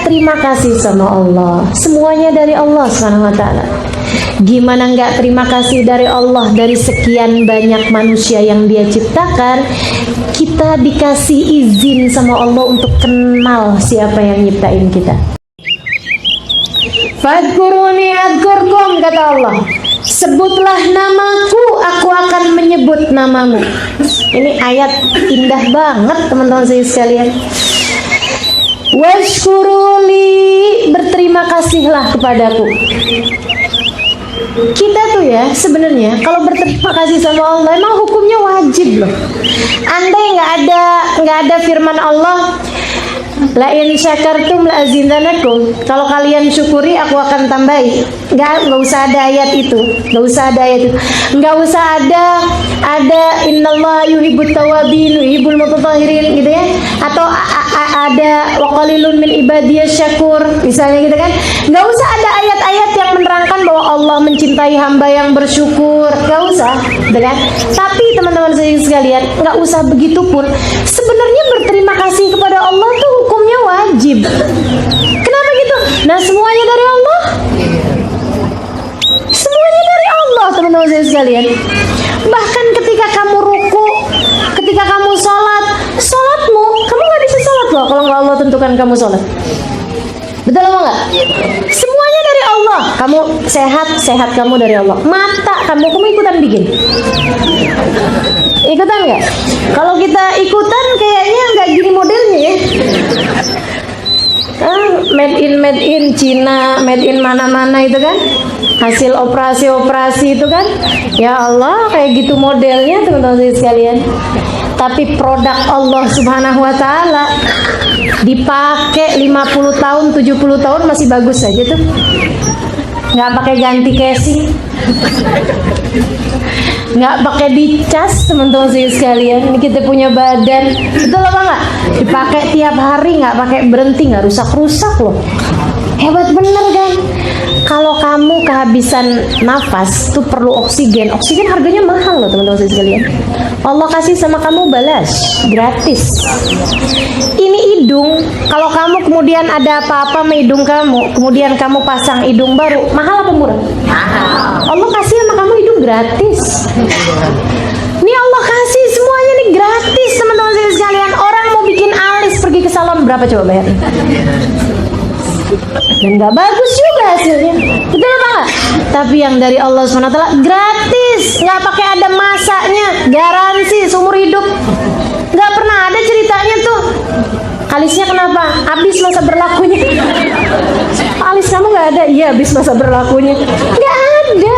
terima kasih sama Allah? Semuanya dari Allah Subhanahu wa Ta'ala. Gimana nggak terima kasih dari Allah? Dari sekian banyak manusia yang Dia ciptakan, kita dikasih izin sama Allah untuk kenal siapa yang nyiptain kita. Fadkuruni adkurkum, kata Allah. Sebutlah namaku, aku akan menyebut namamu. Ini ayat indah banget teman-teman saya sekalian. Washkuruli, berterima kasihlah kepadaku. Kita tuh ya sebenarnya kalau berterima kasih sama Allah emang hukumnya wajib loh. Andai nggak ada firman Allah, la in syakartum la azinanakum, kalau kalian syukuri aku akan tambahi. Nggak usah ada ayat itu, nggak usah ada innallaha yuhibbut tawabin yuhibbul mutatahhirin gitu ya, atau ada wa qalilun min ibadiyas syakur misalnya gitu kan. Nggak usah ada ayat-ayat yang menerangkan bahwa Allah mencintai hamba yang bersyukur, nggak usah gitu kan. Tapi teman-teman sekalian, nggak usah begitu pun. Sebenarnya berterima kasih kepada Allah tuh hukumnya wajib. Kenapa gitu? Nah, semuanya dari Allah. Semuanya dari Allah, teman-teman sekalian. Bahkan ketika kamu ruku, ketika kamu sholatmu, kamu nggak bisa sholat loh kalau nggak Allah tentukan kamu sholat. Betul apa enggak? Semuanya dari Allah. Kamu sehat kamu dari Allah. Mata kamu ikutan bikin. Ikutan nggak? Kalau kita ikutan kayaknya nggak gini modelnya ya. Made in Cina, made in mana-mana itu kan, hasil operasi itu kan. Ya Allah, kayak gitu modelnya teman-teman sekalian. Tapi produk Allah Subhanahu wa Ta'ala dipakai 50 tahun, 70 tahun masih bagus saja tuh. Nggak pakai ganti casing, nggak pakai dicas, teman-teman sekalian. Ini kita punya badan, betul apa nggak? Dipakai tiap hari, nggak pakai berhenti, nggak rusak loh. Hebat bener kan? Kalau kamu kehabisan nafas tuh perlu oksigen. Oksigen harganya mahal loh teman-teman sekalian. Allah kasih sama kamu balas, gratis. Ini hidung, kalau kamu kemudian ada apa-apa sama hidung kamu, kemudian kamu pasang hidung baru, mahal apa murah? Mahal. Allah kasih sama kamu hidung gratis. Ini Allah kasih semuanya nih gratis teman-teman sekalian. Orang mau bikin alis pergi ke salon berapa coba bayar? Dan nggak bagus juga hasilnya, betul apa nggak? Tapi yang dari Allah SWT gratis, nggak pakai ada masanya, garansi seumur hidup. Nggak pernah ada ceritanya tuh alisnya kenapa habis masa berlakunya. Alis kamu nggak ada? Iya, habis masa berlakunya. Nggak ada.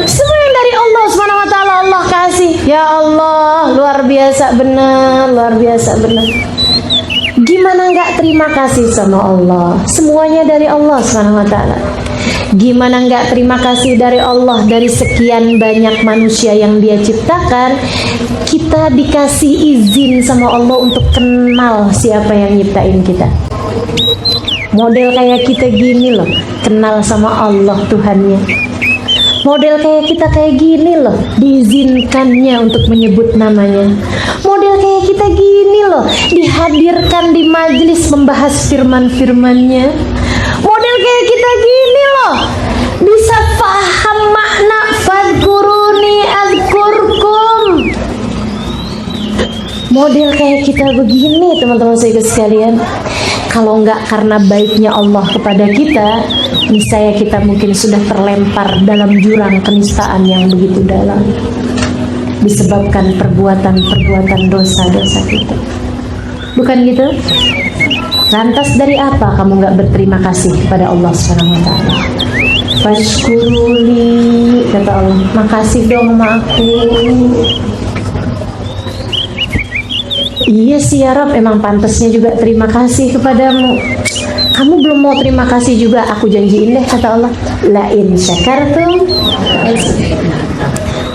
Semua yang dari Allah SWT Allah kasih. Ya Allah, luar biasa benar, luar biasa benar. Gimana nggak terima kasih sama Allah? Semuanya dari Allah Subhanahu wa Ta'ala. Gimana nggak terima kasih dari Allah? Dari sekian banyak manusia yang Dia ciptakan, kita dikasih izin sama Allah untuk kenal siapa yang nyiptain kita. Model kayak kita gini loh, kenal sama Allah Tuhannya. Model kayak kita kayak gini loh, diizinkannya untuk menyebut namanya. Model kayak kita gini loh, dihadirkan di majelis membahas firman-firmannya. Model kayak kita gini loh, bisa paham makna fadkuruni adkurkum. Model kayak kita begini teman-teman sekalian. Kalau enggak karena baiknya Allah kepada kita, niscaya kita mungkin sudah terlempar dalam jurang kenistaan yang begitu dalam, disebabkan perbuatan-perbuatan dosa-dosa kita. Bukan gitu? Lantas dari apa kamu nggak berterima kasih kepada Allah Subhanahu wa Ta'ala? Fashkuruli, kata Allah, makasih dong sama aku. Iya sih ya Rabb, emang pantasnya juga terima kasih kepadamu. Kamu belum mau terima kasih juga, aku janjiin deh, kata Allah, la in syakartum,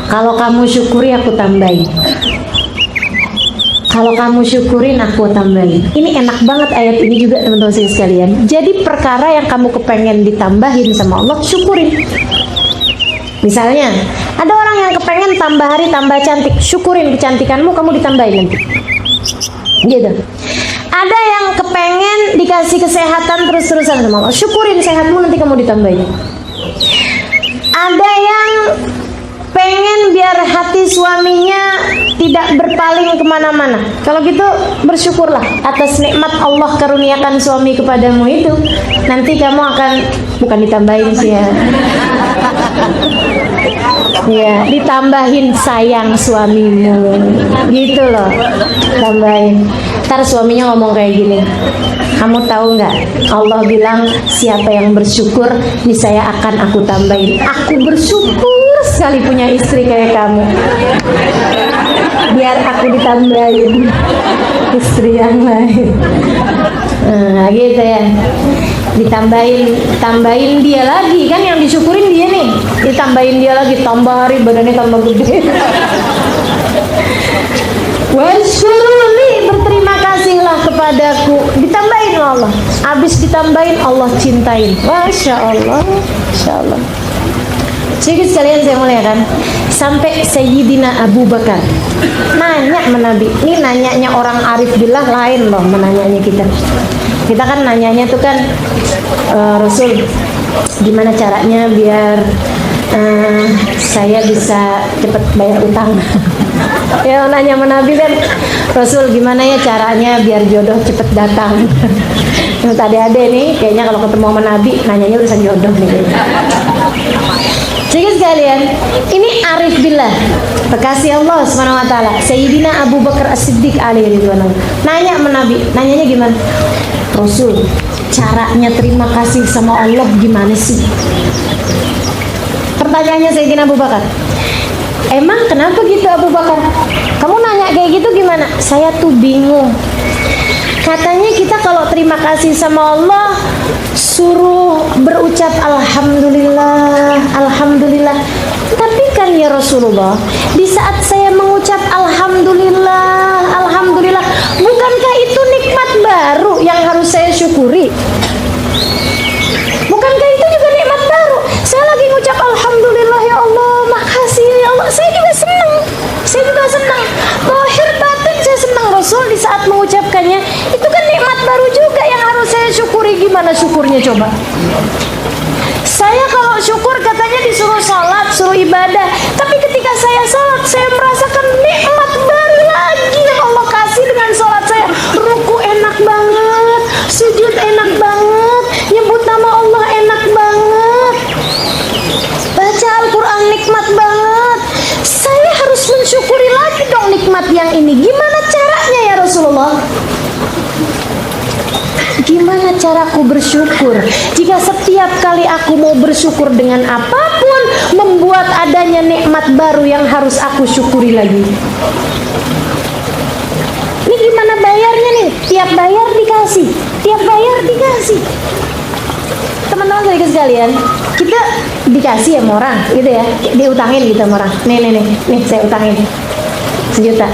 kalau kamu syukuri aku tambahin. Kalau kamu syukurin aku tambahin. Ini enak banget ayat ini juga teman-teman sekalian. Jadi perkara yang kamu kepengen ditambahin sama Allah, syukurin. Misalnya ada orang yang kepengen tambah hari tambah cantik, syukurin kecantikanmu, kamu ditambahin nanti. Gitu. Ada yang kepengen dikasih kesehatan terus-terusan sama Allah, syukurin sehatmu, nanti kamu ditambahin. Ada yang pengen biar hati suaminya tidak berpaling kemana-mana. Kalau gitu bersyukurlah atas nikmat Allah karuniakan suami kepadamu itu. Nanti kamu akan, bukan ditambahin sih ya, ya ditambahin sayang suamimu, gitu loh, tambahin. Ntar suaminya ngomong kayak gini, kamu tahu nggak, Allah bilang siapa yang bersyukur niscaya akan aku tambahin. Aku bersyukur sekali punya istri kayak kamu, biar aku ditambahin istri yang lain. Nah gitu ya, tambahin dia lagi, kan yang disyukurin dia nih, ditambahin dia lagi, tambah hari badannya tambah gede. Washkuruli, berterima kasihlah kepadaku, ditambahin Allah, habis ditambahin Allah cintain. Masya Allah, Masya Allah. Sedikit sekalian saya muliakan, sampai Sayyidina Abu Bakar nanya sama Nabi. Ini nanyanya orang arif billah lain loh, menanyanya kita. Kita kan nanyanya tuh kan, Rasul, gimana caranya biar saya bisa cepat bayar utang. Ya nanya sama Nabi kan, Rasul gimana ya caranya biar jodoh cepet datang. Yang tadi ada nih, kayaknya kalau ketemu sama Nabi nanyanya urusan jodoh nih kayaknya. Jadi sekalian, ini arif billah, kekasih Allah Subhanahu wa taala, Sayyidina Abu Bakar As-Siddiq alaihi ridwanullah. Nanya sama Nabi, nanyanya gimana? Rasul, caranya terima kasih sama Allah gimana sih? Pertanyaannya Sayyidina Abu Bakar. Emang kenapa gitu Abu Bakar? Kamu nanya kayak gitu gimana? Saya tuh bingung. Katanya kita kalau terima kasih sama Allah suruh berucap Alhamdulillah, Alhamdulillah. Tapi kan ya Rasulullah, di saat saya mengucap Alhamdulillah, Alhamdulillah, bukankah itu nikmat baru yang harus saya syukuri? Bukankah itu juga nikmat baru? Saya lagi ngucap Alhamdulillah, ya Allah, makasih ya Allah. Saya juga senang. Saya juga senang. Lahir batin saya senang. Rasul di saat mengucapkannya, itu kan nikmat baru juga yang harus saya syukuri. Gimana syukurnya coba? Saya kalau syukur katanya disuruh sholat, suruh ibadah. Tapi ketika saya sholat, saya merasakan nikmat baru lagi yang Allah kasih dengan sholat saya. Ruku enak banget, sujud enak banget, nyebut nama Allah enak banget, baca Al-Quran nikmat banget. Saya harus mensyukuri lagi dong nikmat yang ini. Gimana caranya ya Rasulullah? Gimana caraku bersyukur? Jika setiap kali aku mau bersyukur dengan apapun, membuat adanya nikmat baru yang harus aku syukuri lagi. Ini gimana bayarnya nih? Tiap bayar dikasih, tiap bayar dikasih. Teman-teman sedikit sekalian, kita dikasih ya sama orang, gitu ya, diutangin gitu sama orang. Nih, saya utangin 1 juta.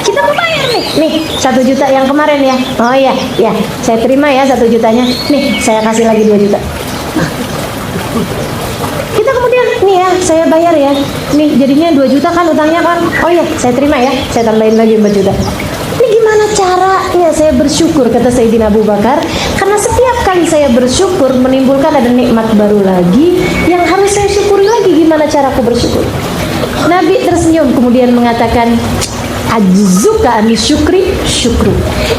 Kita mau bayar nih 1 juta yang kemarin ya. Oh iya, ya, saya terima ya 1 jutanya. Nih, saya kasih lagi 2 juta. Kita kemudian, nih ya, saya bayar ya. Nih, jadinya 2 juta kan utangnya kan. Oh iya, saya terima ya, saya tambahin lagi 4 juta. Ini gimana caranya saya bersyukur, kata Sayyidina Abu Bakar? Karena setiap kali saya bersyukur menimbulkan ada nikmat baru lagi yang harus saya syukuri lagi. Gimana caraku bersyukur? Nabi tersenyum kemudian mengatakan, ajzuka ani syukri syukru.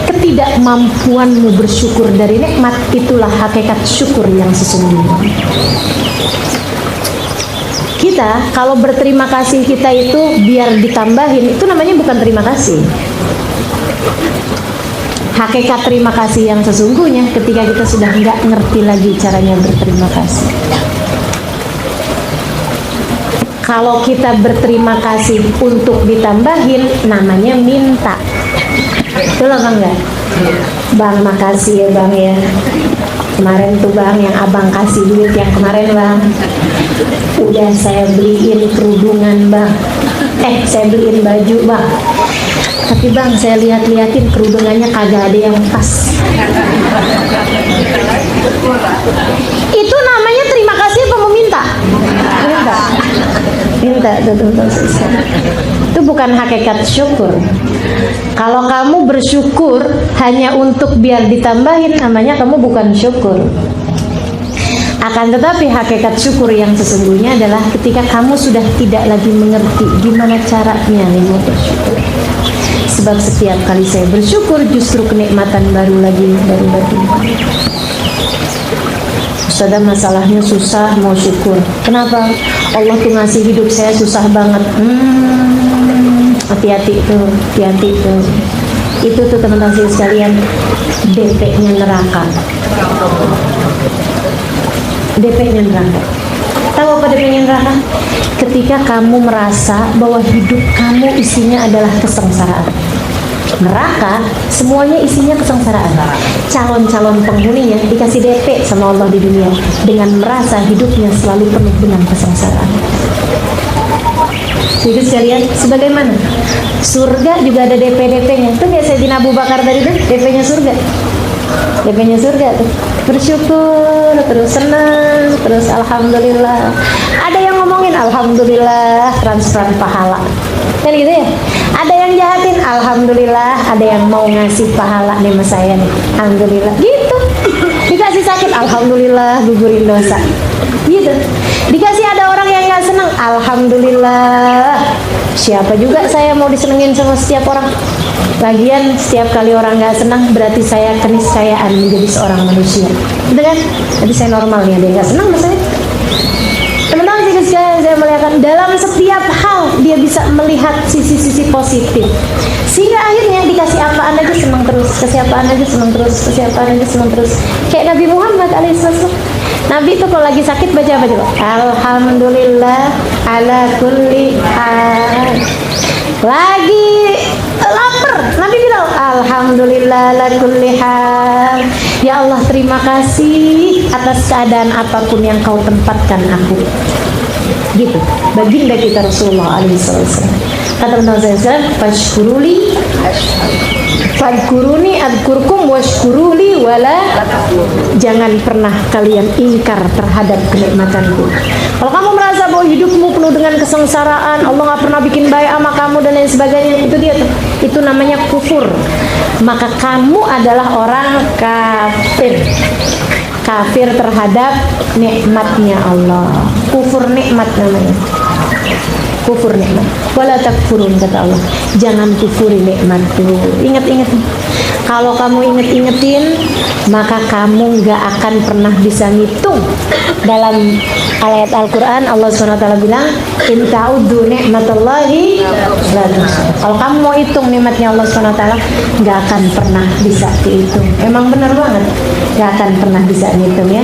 Ketidakmampuanmu bersyukur dari nikmat, itulah hakikat syukur yang sesungguhnya. Kita kalau berterima kasih kita itu biar ditambahin, itu namanya bukan terima kasih. Hakikat terima kasih yang sesungguhnya ketika kita sudah nggak ngerti lagi caranya berterima kasih. Kalau kita berterima kasih untuk ditambahin, namanya minta. Betul apa enggak? Bang, makasih ya bang ya. Kemarin tuh bang yang abang kasih duit yang kemarin bang, udah saya beliin kerudungan bang. Saya beliin baju bang. Tapi bang, saya lihat-liatin kerudungannya kagak ada yang pas. Itu namanya terima kasih apa meminta? Minta. Minta, tuh. Itu bukan hakikat syukur. Kalau kamu bersyukur hanya untuk biar ditambahin, namanya kamu bukan syukur. Akan tetapi hakikat syukur yang sesungguhnya adalah ketika kamu sudah tidak lagi mengerti gimana caranya nih mau bersyukur. Sebab setiap kali saya bersyukur justru kenikmatan baru lagi. Ustazah, masalahnya susah mau syukur. Kenapa? Allah tuh ngasih hidup saya susah banget. Hati-hati tuh. Itu tuh teman-teman sekalian, DP-nya neraka. DP-nya neraka. Tahu apa DP-nya neraka? Ketika kamu merasa bahwa hidup kamu isinya adalah kesengsaraan. Neraka semuanya isinya kesengsaraan. Calon-calon penghuninya dikasih DP sama Allah di dunia dengan merasa hidupnya selalu penuh dengan kesengsaraan. Jadi sekalian, sebagaimana surga juga ada DP-DP-nya. Itu biasa Sayyidina Abu Bakar tadi tuh DP-nya surga. DP-nya surga tuh. Bersyukur, terus senang, terus alhamdulillah. Ada yang ngomongin alhamdulillah, transferan pahala. Kan gitu ya? Ada yang jahatin, alhamdulillah. Ada yang mau ngasih pahala nih sama saya nih, alhamdulillah. Gitu. Dikasih sakit, alhamdulillah, gugurin dosa. Gitu. Dikasih ada orang yang nggak senang, alhamdulillah. Siapa juga saya mau disenengin sama setiap orang. Lagian setiap kali orang nggak senang berarti saya keniscayaan menjadi seorang manusia. Gitu kan? Jadi saya normal nih, ada yang nggak senang sama saya. Teman-teman sekalian, saya melihatkan dalam setiap hal dia bisa melihat sisi-sisi positif. Sehingga akhirnya dikasih apaan aja senang terus, kasih apaan aja senang terus, kasih apaan aja senang terus. Kayak Nabi Muhammad alaihissalam. Nabi itu kalau lagi sakit baca apa coba? Alhamdulillah ala kulli hal. Lagi lapar, Nabi bilang alhamdulillah ala kulli hal. Ya Allah, terima kasih atas keadaan apapun yang kau tempatkan aku. Gitu, baginda kita Rasulullah alaihissalam. Kata teman saya sekarang, fashkuruli, fadkuruni adkurkum washkuruli wala. Jangan pernah kalian ingkar terhadap kenikmatanku. Kalau kamu merasa bahwa hidupmu penuh dengan kesengsaraan, Allah nggak pernah bikin baik sama kamu dan lain sebagainya, itu dia tuh. Itu namanya kufur. Maka kamu adalah orang kafir. Kafir terhadap nikmatnya Allah. Kufur nikmat namanya. Kufur nikmat. Wala takfurun, kata Allah. Jangan kufuri nikmatku. Ingat-ingat. Kalau kamu inget-ingetin, maka kamu gak akan pernah bisa ngitung. Dalam ayat Al-Quran Allah SWT bilang, in ta'uddu ni'matallahi la tuhsuha. Kalau kamu mau hitung nikmatnya Allah SWT, gak akan pernah bisa dihitung. Emang benar banget, gak akan pernah bisa ngitung ya.